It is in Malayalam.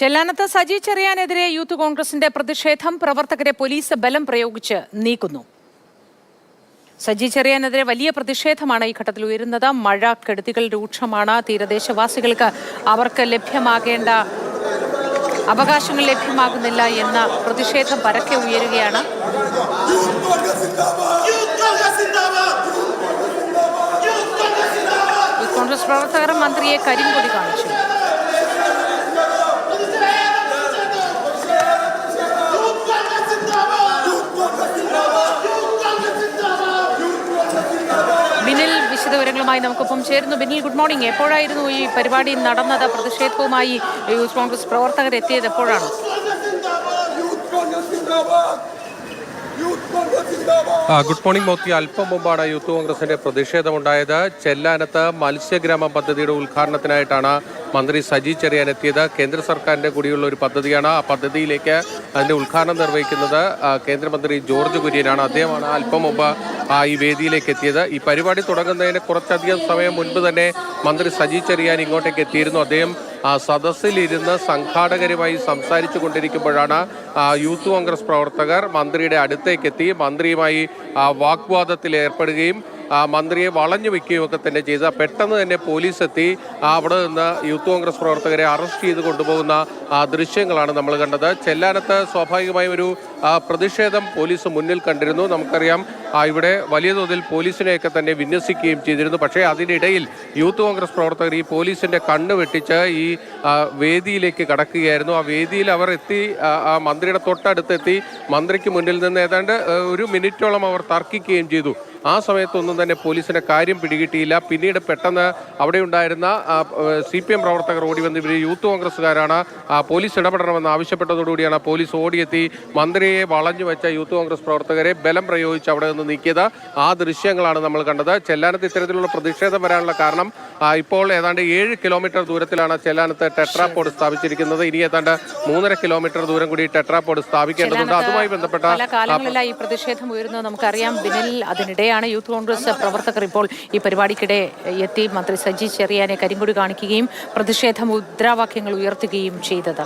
ചെല്ലാനത്ത് സജി ചെറിയാനെതിരെ യൂത്ത് കോൺഗ്രസിന്റെ പ്രതിഷേധം പ്രവർത്തകരെ പോലീസ് ബലം പ്രയോഗിച്ച് നീക്കുന്നു. സജി ചെറിയാനെതിരെ വലിയ പ്രതിഷേധമാണ് ഈ ഘട്ടത്തിൽ ഉയരുന്നത്. മഴ കെടുതികൾ രൂക്ഷമാണ്. തീരദേശവാസികൾക്ക് അവർക്ക് ലഭ്യമാകേണ്ട അവകാശങ്ങൾ ലഭ്യമാകുന്നില്ല എന്ന പ്രതിഷേധം പരക്കെ ഉയരുകയാണ്. യൂത്ത് കോൺഗ്രസ് പ്രവർത്തകർ മന്ത്രിയെ കരിങ്കൊടി കാണിച്ചു. ബിനിൽ വിശദവിവരങ്ങളുമായി നമുക്കൊപ്പം ചേരുന്നു. Binil, good morning. എപ്പോഴായിരുന്നു ഈ പരിപാടി നടന്നത്? പ്രതിഷേധവുമായി യൂത്ത് കോൺഗ്രസ് പ്രവർത്തകർ എത്തിയത് എപ്പോഴാണ്? Good morning Moti. അല്പം മുമ്പാണ് യൂത്ത് കോൺഗ്രസിന്റെ പ്രതിഷേധമുണ്ടായത്. ചെല്ലാനത്ത് മത്സ്യഗ്രാമം പദ്ധതിയുടെ ഉദ്ഘാടനത്തിനായിട്ടാണ് മന്ത്രി സജി ചെറിയാൻ എത്തിയത്. കേന്ദ്ര സർക്കാരിന്റെ കൂടിയുള്ള ഒരു പദ്ധതിയാണ്. ആ പദ്ധതിയിലേക്ക് അതിന്റെ ഉദ്ഘാടനം നിർവഹിക്കുന്നത് കേന്ദ്രമന്ത്രി ജോർജ് കുര്യനാണ്. അദ്ദേഹമാണ് അല്പം മുമ്പ് ഈ വേദിയിലേക്ക് എത്തിയത്. ഈ പരിപാടി തുടങ്ങുന്നതിന് കുറച്ചധികം സമയം മുൻപ് തന്നെ മന്ത്രി സജി ചെറിയാൻ ഇങ്ങോട്ടേക്ക് എത്തിയിരുന്നു. അദ്ദേഹം സദസ്സിലിരുന്ന് സംഘാടകരുമായി സംസാരിച്ചു കൊണ്ടിരിക്കുമ്പോഴാണ് യൂത്ത് കോൺഗ്രസ് പ്രവർത്തകർ മന്ത്രിയുടെ അടുത്തേക്കെത്തി മന്ത്രിയുമായി വാഗ്വാദത്തിൽ ഏർപ്പെടുകയും മന്ത്രിയെ വളഞ്ഞു വെക്കുകയും ഒക്കെ തന്നെ ചെയ്ത. പെട്ടെന്ന് തന്നെ പോലീസ് എത്തി അവിടെ നിന്ന് യൂത്ത് കോൺഗ്രസ് പ്രവർത്തകരെ അറസ്റ്റ് ചെയ്ത് കൊണ്ടുപോകുന്ന ദൃശ്യങ്ങളാണ് നമ്മൾ കണ്ടത്. ചെല്ലാനത്ത് സ്വാഭാവികമായും ഒരു പ്രതിഷേധം പോലീസ് മുന്നിൽ കണ്ടിരുന്നു. നമുക്കറിയാം ഇവിടെ വലിയ തോതിൽ പോലീസിനെയൊക്കെ തന്നെ വിന്യസിക്കുകയും ചെയ്തിരുന്നു. പക്ഷേ അതിനിടയിൽ യൂത്ത് കോൺഗ്രസ് പ്രവർത്തകർ ഈ പോലീസിന്റെ കണ്ണ് വെട്ടിച്ച് ഈ വേദിയിലേക്ക് കടക്കുകയായിരുന്നു. ആ വേദിയിൽ അവർ എത്തി മന്ത്രിയുടെ തൊട്ടടുത്തെത്തി മന്ത്രിക്ക് മുന്നിൽ നിന്ന് ഏതാണ്ട് ഒരു മിനിറ്റോളം അവർ തർക്കിക്കുകയും ചെയ്തു. ആ സമയത്തൊന്നും തന്നെ പോലീസിന്റെ കാര്യം പിടികിട്ടിയില്ല. പിന്നീട് പെട്ടെന്ന് അവിടെ ഉണ്ടായിരുന്ന CPM പ്രവർത്തകർ ഓടി വന്ന് ഇവർ യൂത്ത് കോൺഗ്രസ്സുകാരാണ്, പോലീസ് ഇടപെടണമെന്ന് ആവശ്യപ്പെട്ടതോടുകൂടിയാണ് പോലീസ് ഓടിയെത്തി മന്ത്രിയെ വളഞ്ഞു വെച്ച യൂത്ത് കോൺഗ്രസ് പ്രവർത്തകരെ ബലം പ്രയോഗിച്ച് അവിടെ നിന്ന് നീക്കിയത്. ആ ദൃശ്യങ്ങളാണ് നമ്മൾ കണ്ടത്. ചെല്ലാനത്ത് ഇത്തരത്തിലുള്ള പ്രതിഷേധം വരാനുള്ള കാരണം ഇപ്പോൾ ഏതാണ്ട് 7 കിലോമീറ്റർ ദൂരത്തിലാണ് ചെല്ലാനത്ത് ടെട്രാപോഡ് സ്ഥാപിച്ചിരിക്കുന്നത്. ഇനി ഏതാണ്ട് 3.5 കിലോമീറ്റർ ദൂരം കൂടി ടെട്രാപോഡ് സ്ഥാപിക്കേണ്ടതുണ്ട്. അതുമായി ബന്ധപ്പെട്ട ഈ പ്രതിഷേധം ഉയരുന്നത് നമുക്കറിയാം. ബിനിൽ, അതിനിടെയാണ് യൂത്ത് കോൺഗ്രസ് പ്രവർത്തകർ ഇപ്പോൾ ഈ പരിപാടിക്കിടെ എത്തി മന്ത്രി സജി ചെറിയാനെ കരിങ്കൊടി കാണിക്കുകയും പ്രതിഷേധ മുദ്രാവാക്യങ്ങൾ ഉയർത്തുകയും ചെയ്തത്.